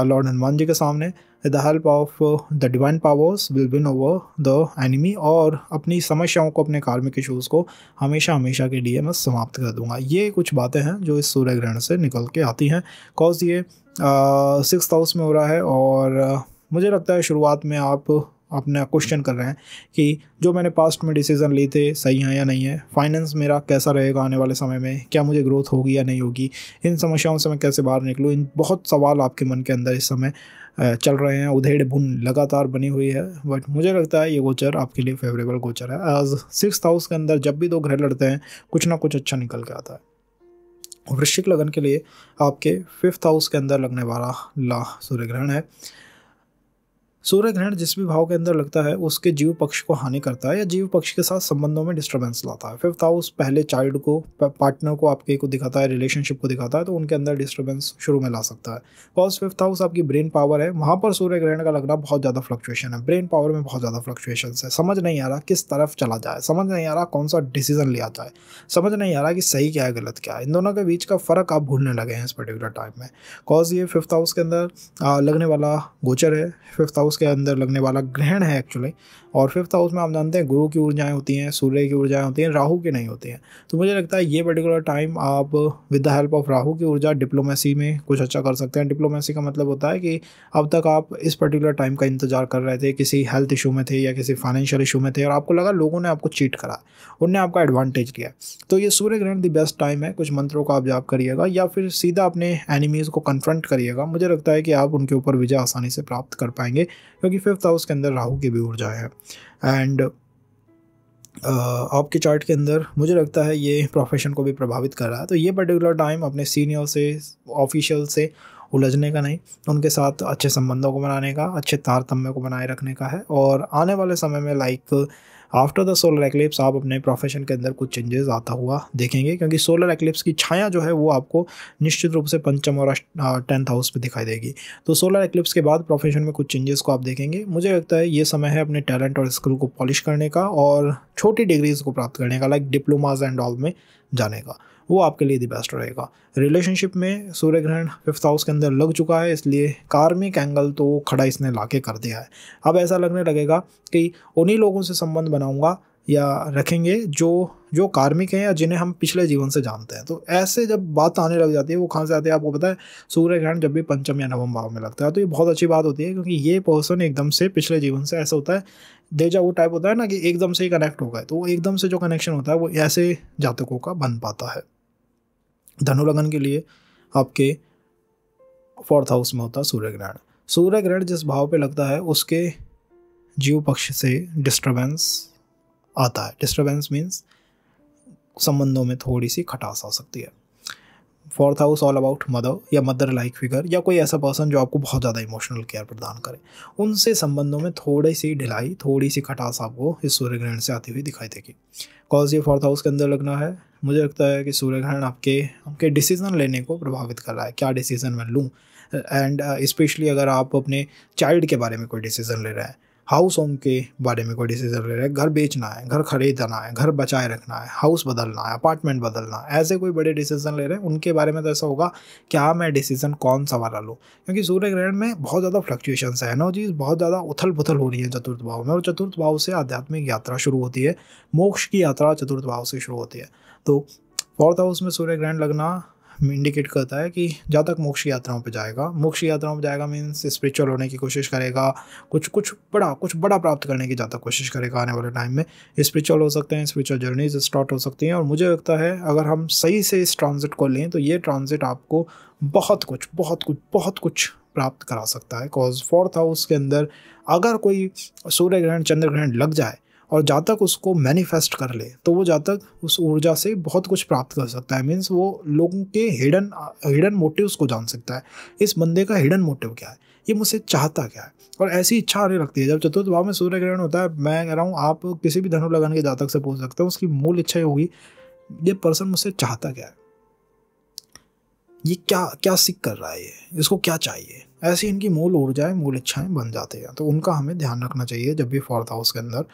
लॉर्ड हनुमान जी के सामने, the help of the divine powers will win over the enemy, और अपनी समस्याओं को, अपने कार्मिक इशूज़ को हमेशा हमेशा के लिए मैं समाप्त कर दूंगा। ये कुछ बातें हैं जो इस सूर्य ग्रहण से निकल के आती हैं। कॉज ये 6th हाउस में हो रहा है, और मुझे लगता है शुरुआत में आप अपना क्वेश्चन कर रहे हैं कि जो मैंने पास्ट में डिसीज़न लिए थे सही हैं या नहीं है, फाइनेंस मेरा कैसा रहेगा आने वाले समय में, क्या मुझे ग्रोथ होगी या नहीं होगी, इन समस्याओं से मैं कैसे बाहर निकलूँ, इन बहुत सवाल आपके मन के अंदर इस समय चल रहे हैं। उधेड़ बुन लगातार बनी हुई है, बट मुझे लगता है ये गोचर आपके लिए फेवरेबल गोचर है। आज 6th हाउस के अंदर जब भी दो ग्रह लड़ते हैं, कुछ ना कुछ अच्छा निकल के आता है। वृश्चिक लगन के लिए आपके 5th हाउस के अंदर लगने वाला सूर्य ग्रहण है। सूर्य ग्रहण जिस भी भाव के अंदर लगता है, उसके जीव पक्ष को हानि करता है या जीव पक्ष के साथ संबंधों में डिस्टर्बेंस लाता है। 5th हाउस पहले चाइल्ड को, पार्टनर को, आपके को दिखाता है, रिलेशनशिप को दिखाता है, तो उनके अंदर डिस्टर्बेंस शुरू में ला सकता है। बिकॉज 5th हाउस आपकी ब्रेन पावर है, वहाँ पर सूर्य ग्रहण का लगना बहुत ज़्यादा फ्लक्चुएशन है। ब्रेन पावर में बहुत ज़्यादा फ्लक्चुएशन है, समझ नहीं आ रहा किस तरफ चला जाए, समझ नहीं आ रहा कौन सा डिसीजन लिया जाए, समझ नहीं आ रहा कि सही क्या है गलत क्या है। इन दोनों के बीच का फ़र्क आप भूलने लगे हैं इस पर्टिकुलर टाइम में। कॉज ये 5th हाउस के अंदर लगने वाला गोचर है, 5th हाउस के अंदर लगने वाला ग्रहण है एक्चुअली। और 5th हाउस में आप जानते हैं गुरु की ऊर्जाएं होती हैं, सूर्य की ऊर्जाएं होती हैं, राहु की नहीं होती हैं। तो मुझे लगता है ये पर्टिकुलर टाइम आप with the help of Rahu की ऊर्जा डिप्लोमेसी में कुछ अच्छा कर सकते हैं। डिप्लोमेसी का मतलब होता है कि अब तक आप इस पर्टिकुलर टाइम का इंतजार कर रहे थे, किसी हेल्थ इशू में थे या किसी फाइनेंशियल इशू में थे, और आपको लगा लोगों ने आपको चीट करा, उनने आपका एडवांटेज लिया। तो ये सूर्य ग्रहण द बेस्ट टाइम है। कुछ मंत्रों का आप जाप करिएगा या फिर सीधा अपने एनिमीज़ को कन्फ्रंट करिएगा। मुझे लगता है कि आप उनके ऊपर विजय आसानी से प्राप्त कर पाएंगे, क्योंकि 5th हाउस के अंदर राहु की भी ऊर्जा है। एंड आपके चार्ट के अंदर मुझे लगता है ये प्रोफेशन को भी प्रभावित कर रहा है। तो ये पर्टिकुलर टाइम अपने सीनियर से, ऑफिशियल से उलझने का नहीं, उनके साथ अच्छे संबंधों को बनाने का, अच्छे तारतम्य को बनाए रखने का है। और आने वाले समय में आफ्टर द सोलर एक्लिप्स आप अपने प्रोफेशन के अंदर कुछ चेंजेस आता हुआ देखेंगे, क्योंकि सोलर एक्लिप्स की छाया जो है वो आपको निश्चित रूप से पंचम और 10th हाउस पे दिखाई देगी। तो सोलर एक्लिप्स के बाद प्रोफेशन में कुछ चेंजेस को आप देखेंगे। मुझे लगता है ये समय है अपने टैलेंट और स्किल को पॉलिश करने का और छोटी डिग्रीज को प्राप्त करने का, लाइक डिप्लोमाज एंड ऑल में जाने का। वो आपके लिए दी बेस्ट रहेगा। रिलेशनशिप में सूर्य ग्रहण 5th हाउस के अंदर लग चुका है, इसलिए कार्मिक एंगल तो खड़ा इसने लाके कर दिया है। अब ऐसा लगने लगेगा कि उन्हीं लोगों से संबंध बनाऊंगा या रखेंगे जो कार्मिक हैं या जिन्हें हम पिछले जीवन से जानते हैं। तो ऐसे जब बात आने लग जाती है, वो कहाँ से आती है आपको पता है? सूर्य ग्रहण जब भी पंचम या नवम भाव में लगता है तो ये बहुत अच्छी बात होती है, क्योंकि ये पर्सन एकदम से पिछले जीवन से, ऐसा होता है डेजा वो टाइप होता है ना कि एकदम से ही कनेक्ट हो गए, तो वो एकदम से जो कनेक्शन होता है वो ऐसे जातकों का बन पाता है। धनु लगन के लिए आपके 4th हाउस में होता है सूर्य ग्रहण। सूर्य ग्रहण जिस भाव पे लगता है उसके जीव पक्ष से डिस्टर्बेंस आता है। डिस्टर्बेंस मीन्स संबंधों में थोड़ी सी खटास आ सकती है। 4th house all about mother या मदर लाइक फिगर या कोई ऐसा पर्सन जो आपको बहुत ज़्यादा इमोशनल केयर प्रदान करे, उनसे संबंधों में थोड़ी सी ढिलाई, थोड़ी सी खटास आपको इस सूर्य ग्रहण से आती हुई दिखाई देगी। कॉज ये 4th हाउस के अंदर लगना है, मुझे लगता है कि सूर्य ग्रहण आपके डिसीज़न लेने को प्रभावित कर रहा है। क्या डिसीज़न मैं लूँ, एंड स्पेशली अगर आप अपने चाइल्ड के बारे में कोई डिसीज़न ले रहे हैं, हाउस होम के बारे में कोई डिसीजन ले रहे हैं, घर बेचना है, घर खरीदना है, घर बचाए रखना है, हाउस बदलना है, अपार्टमेंट बदलना है, ऐसे कोई बड़े डिसीजन ले रहे हैं उनके बारे में तो ऐसा होगा क्या मैं डिसीजन कौन सा वाला लूँ, क्योंकि सूर्य ग्रहण में बहुत ज़्यादा फ्लक्चुएशंस है, एनर्जीज बहुत ज़्यादा उथल पुथल हो रही है चतुर्थ भाव में, और चतुर्थ भाव से आध्यात्मिक यात्रा शुरू होती है, मोक्ष की यात्रा चतुर्थ भाव से शुरू होती है। तो 4th हाउस में सूर्य ग्रहण लगना इंडिकेट करता है कि जहाँ तक मोक्ष की यात्राओं पे जाएगा, मोक्ष की यात्राओं पे जाएगा मीन्स स्पिरिचुअल होने की कोशिश करेगा, कुछ बड़ा प्राप्त करने की ज़्यादा कोशिश करेगा। आने वाले टाइम में स्पिरिचुअल हो सकते हैं, स्पिरिचुअल जर्नीज स्टार्ट हो सकती हैं, और मुझे लगता है अगर हम सही से इस ट्रांजिट को लें तो ये ट्रांजिट आपको बहुत कुछ प्राप्त करा सकता है। कॉज 4th हाउस के अंदर अगर कोई सूर्य ग्रहण चंद्र ग्रहण लग जाए और जहाँ तक उसको मैनिफेस्ट कर ले तो वो जहाँ तक उस ऊर्जा से बहुत कुछ प्राप्त कर सकता है। मीन्स वो लोगों के हिडन मोटिव्स को जान सकता है। इस बंदे का हिडन मोटिव क्या है, ये मुझसे चाहता क्या है, और ऐसी इच्छा आने लगती है जब चतुर्थ भाव में सूर्य ग्रहण होता है। मैं कह रहा हूँ आप किसी भी धनु लगन के जातक से पूछ सकते हो, उसकी मूल इच्छा ही होगी ये पर्सन मुझसे चाहता क्या है, ये क्या सीख कर रहा है, ये इसको क्या चाहिए। ऐसी इनकी मूल ऊर्जाएं, मूल इच्छाएं बन जाते हैं, तो उनका हमें ध्यान रखना चाहिए जब भी 4th हाउस के अंदर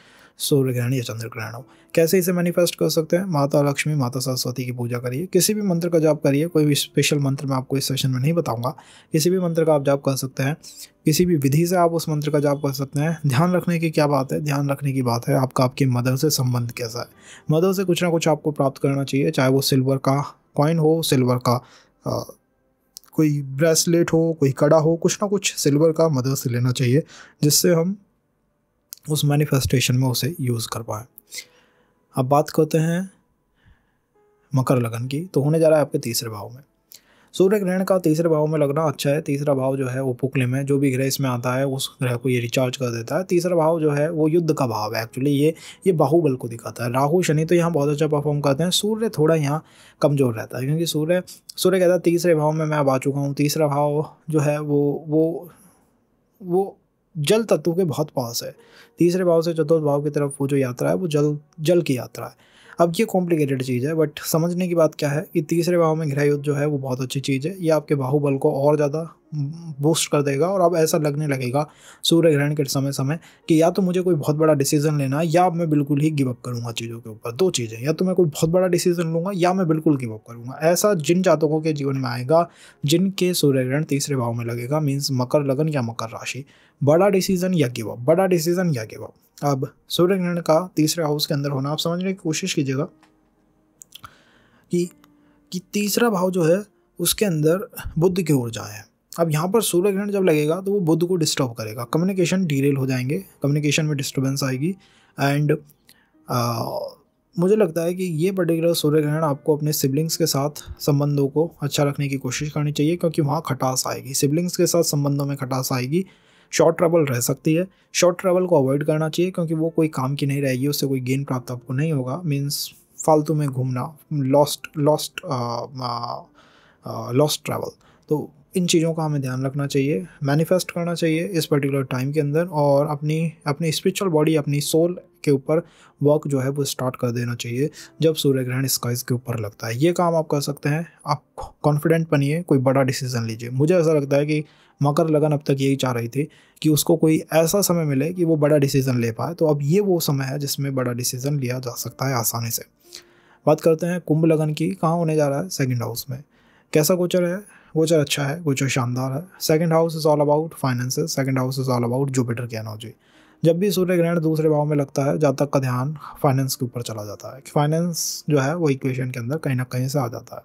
सूर्य ग्रहण या चंद्र ग्रहण हो। कैसे इसे मैनिफेस्ट कर सकते हैं? माता लक्ष्मी, माता सरस्वती की पूजा करिए, किसी भी मंत्र का जाप करिए। कोई भी स्पेशल मंत्र मैं आपको इस सेशन में नहीं बताऊंगा, किसी भी मंत्र का आप जाप कर सकते हैं, किसी भी विधि से आप उस मंत्र का जाप कर सकते हैं। ध्यान रखने की क्या बात है? ध्यान रखने की बात है आपका आपकी मदर से संबंध कैसा है। मदर से कुछ ना कुछ आपको प्राप्त करना चाहिए, चाहे वो सिल्वर का कॉइन हो, सिल्वर का कोई ब्रेसलेट हो, कोई कड़ा हो, कुछ ना कुछ सिल्वर का मदर से लेना चाहिए, जिससे हम उस मैनिफेस्टेशन में उसे यूज़ कर पाएँ। अब बात करते हैं मकर लगन की, तो होने जा रहा है आपके 3रे भाव में। सूर्य ग्रहण का 3रे भाव में लगना अच्छा है। 3रा भाव जो है वो पुकलिम है, जो भी ग्रह इसमें आता है उस ग्रह को ये रिचार्ज कर देता है। 3रा भाव जो है वो युद्ध का भाव है, एक्चुअली ये बाहुबल को दिखाता है। राहु शनि तो यहाँ बहुत अच्छा परफॉर्म करते हैं, सूर्य थोड़ा यहाँ कमज़ोर रहता है, क्योंकि सूर्य कहता है 3रे भाव में मैं अब आ चुका हूँ। 3रा भाव जो है वो जल तत्व के बहुत पास है। 3रे भाव से चतुर्थ भाव की तरफ वो जो यात्रा है वो जल की यात्रा है। अब ये कॉम्प्लिकेटेड चीज़ है, बट समझने की बात क्या है कि 3रे भाव में गृह युद्ध जो है वो बहुत अच्छी चीज़ है। ये आपके बाहुबल को और ज़्यादा बूस्ट कर देगा, और अब ऐसा लगने लगेगा सूर्य ग्रहण के समय कि या तो मुझे कोई बहुत बड़ा डिसीजन लेना है या मैं बिल्कुल ही गिव अप करूँगा चीज़ों के ऊपर। 2 चीज़ें, या तो मैं कोई बहुत बड़ा डिसीजन लूँगा या मैं बिल्कुल गिव अप करूँगा। ऐसा जिन जातकों के जीवन में आएगा जिनके सूर्य ग्रहण 3रे भाव में लगेगा, मीन्स मकर लगन या मकर राशि, बड़ा डिसीजन या गिव अप, बड़ा डिसीजन या गिव अप। अब सूर्य ग्रहण का 3रे हाउस के अंदर होना, आप समझने की कोशिश कीजिएगा कि 3रा भाव जो है उसके अंदर बुद्ध की ऊर्जा है। अब यहाँ पर सूर्य ग्रहण जब लगेगा तो वो बुद्ध को डिस्टर्ब करेगा, कम्युनिकेशन डीरेल हो जाएंगे, कम्युनिकेशन में डिस्टर्बेंस आएगी। एंड मुझे लगता है कि ये पर्टिकुलर सूर्य ग्रहण आपको अपने सिबलिंग्स के साथ संबंधों को अच्छा रखने की कोशिश करनी चाहिए, क्योंकि वहाँ खटास आएगी, सिबलिंग्स के साथ संबंधों में खटास आएगी। शॉर्ट ट्रैवल रह सकती है, शॉर्ट ट्रैवल को अवॉइड करना चाहिए, क्योंकि वो कोई काम की नहीं रहेगी, उससे कोई गेन प्राप्त आपको नहीं होगा। मीन्स फालतू में घूमना, लॉस्ट ट्रैवल, तो इन चीज़ों का हमें ध्यान रखना चाहिए, मैनिफेस्ट करना चाहिए इस पर्टिकुलर टाइम के अंदर, और अपनी स्पिरिचुअल बॉडी, अपनी सोल के ऊपर वर्क जो है वो स्टार्ट कर देना चाहिए जब सूर्य ग्रहण स्काइज के ऊपर लगता है। ये काम आप कर सकते हैं। आप कॉन्फिडेंट बनिए, कोई बड़ा डिसीजन लीजिए। मुझे ऐसा लगता है कि मकर लगन अब तक यही चाह रही थी कि उसको कोई ऐसा समय मिले कि वो बड़ा डिसीजन ले पाए, तो अब ये वो समय है जिसमें बड़ा डिसीजन लिया जा सकता है आसानी से। बात करते हैं कुंभ लगन की। कहाँ होने जा रहा है? सेकंड हाउस में। कैसा गोचर है? गोचर अच्छा है, गोचर शानदार है। Second house is all about finances, second house is all about Jupiter की एनर्जी। जब भी सूर्य ग्रहण दूसरे भाव में लगता है, जातक का ध्यान फाइनेंस के ऊपर चला जाता है कि फाइनेंस जो है वो इक्वेशन के अंदर कहीं ना कहीं से आ जाता है।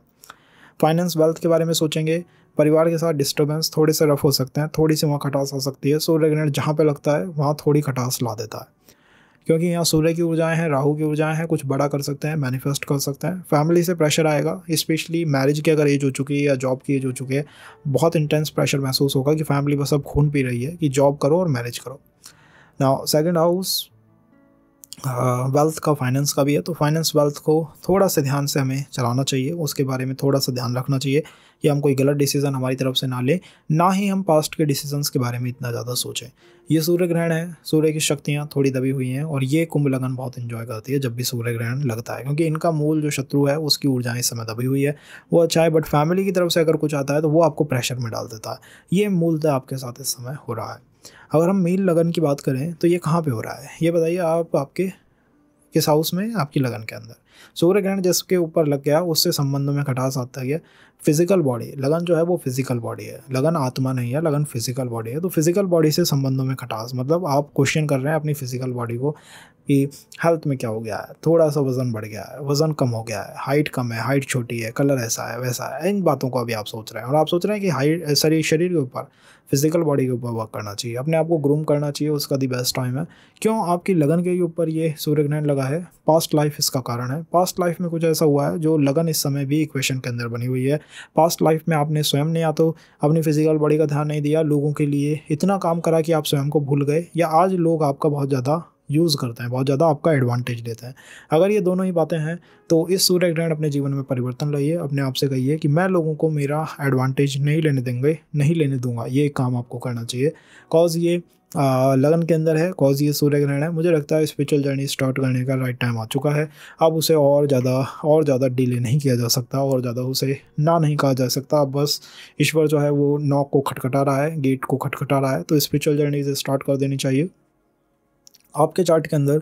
फाइनेंस वेल्थ के बारे में सोचेंगे। परिवार के साथ डिस्टर्बेंस थोड़े से रफ हो सकते हैं, थोड़ी सी वहाँ खटास आ सकती है। सूर्य ग्रहण जहाँ पे लगता है वहाँ थोड़ी खटास ला देता है, क्योंकि यहाँ सूर्य की ऊर्जाएं हैं, राहु की ऊर्जाएं हैं। कुछ बड़ा कर सकते हैं, मैनिफेस्ट कर सकते हैं। फैमिली से प्रेशर आएगा, स्पेशली मैरिज की अगर एज हो चुकी है या जॉब की एज हो चुकी है, बहुत इंटेंस प्रेशर महसूस होगा कि फैमिली बस अब खून पी रही है कि जॉब करो और मैरिज करो। नाउ सेकंड हाउस वेल्थ का, फाइनेंस का भी है, तो फाइनेंस वेल्थ को थोड़ा सा ध्यान से हमें चलाना चाहिए, उसके बारे में थोड़ा सा ध्यान रखना चाहिए कि हम कोई गलत डिसीजन हमारी तरफ से ना लें, ना ही हम पास्ट के डिसीजंस के बारे में इतना ज़्यादा सोचें। ये सूर्य ग्रहण है, सूर्य की शक्तियाँ थोड़ी दबी हुई हैं, और ये कुंभ लगन बहुत इन्जॉय करती है जब भी सूर्य ग्रहण लगता है, क्योंकि इनका मूल जो शत्रु है उसकी ऊर्जा इस समय दबी हुई है। वो अच्छा है, बट फैमिली की तरफ से अगर कुछ आता है तो वो आपको प्रेशर में डाल देता है। ये मूलतः आपके साथ इस समय हो रहा है। अगर हम मीन लगन की बात करें तो ये कहाँ पे हो रहा है, ये बताइए आप। आपके किस हाउस में? आपकी लगन के अंदर। सूर्य ग्रहण जिसके ऊपर लग गया उससे संबंधों में खटास आता है। फिजिकल बॉडी, लगन जो है वो फिजिकल बॉडी है, लगन आत्मा नहीं है, लगन फिजिकल बॉडी है। तो फिजिकल बॉडी से संबंधों में खटास, मतलब आप क्वेश्चन कर रहे हैं अपनी फिजिकल बॉडी को कि हेल्थ में क्या हो गया है, थोड़ा सा वजन बढ़ गया है, वजन कम हो गया है, हाइट कम है, हाइट छोटी है, कलर ऐसा है वैसा है। इन बातों को अभी आप सोच रहे हैं, और आप सोच रहे हैं कि हाइट शरीर के ऊपर, फिजिकल बॉडी के ऊपर वर्क करना चाहिए, अपने आप को ग्रूम करना चाहिए, उसका दी बेस्ट टाइम है। क्यों? आपकी लगन के ऊपर ये सूर्य ग्रहण लगा है, पास्ट लाइफ इसका कारण है। पास्ट लाइफ में कुछ ऐसा हुआ है जो लगन इस समय भी इक्वेशन के अंदर बनी हुई है। पास्ट लाइफ में आपने स्वयं ने या तो अपनी फिजिकल बॉडी का ध्यान नहीं दिया, लोगों के लिए इतना काम करा कि आप स्वयं को भूल गए, या आज लोग आपका बहुत ज़्यादा यूज़ करते हैं, बहुत ज़्यादा आपका एडवांटेज लेते हैं। अगर ये दोनों ही बातें हैं तो इस सूर्य ग्रहण अपने जीवन में परिवर्तन लाइए। अपने आप से कहिए कि मैं लोगों को मेरा एडवांटेज नहीं लेने दूंगा। ये काम आपको करना चाहिए, कॉज ये लगन के अंदर है, कॉज ये सूर्य ग्रहण है। मुझे लगता है स्पिरिचुअल जर्नी स्टार्ट करने का राइट टाइम आ चुका है। अब उसे और ज़्यादा डिले नहीं किया जा सकता, और ज़्यादा उसे ना नहीं कहा जा सकता। अब बस ईश्वर जो है वो नॉक को खटखटा रहा है, गेट को खटखटा रहा है, तो स्पिरिचुअल जर्नी से स्टार्ट कर देनी चाहिए। आपके चार्ट के अंदर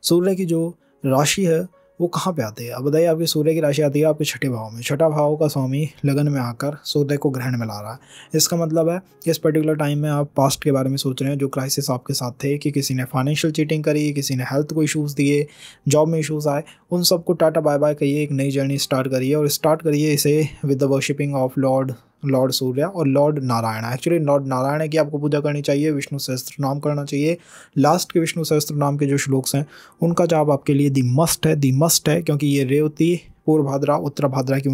सूर्य की जो राशि है वो कहाँ पे आती है? अब बताइए, आपकी सूर्य की राशि आती है आपके छठे भाव में। छठा भाव का स्वामी लगन में आकर सूर्य को ग्रहण में ला रहा है। इसका मतलब है इस पर्टिकुलर टाइम में आप पास्ट के बारे में सोच रहे हैं, जो क्राइसिस आपके साथ थे, कि किसी ने फाइनेंशियल चीटिंग करी, किसी ने हेल्थ को इशूज़ दिए, जॉब में इशूज़ आए, उन सबको टाटा बाय बाय कहिए, एक नई जर्नी स्टार्ट करिए, और स्टार्ट करिए इसे with the worshipping of lord Surya और lord Narayan. Actually lord Narayan की आपको पूजा करनी चाहिए, विष्णु सहस्त्र नाम करना चाहिए। लास्ट के विष्णु सहस्त्र नाम के जो श्लोक्स हैं उनका जाप आपके लिए दी मस्ट है, क्योंकि ये रेवती, पूर्व भाद्रा, उत्तर भाद्रा की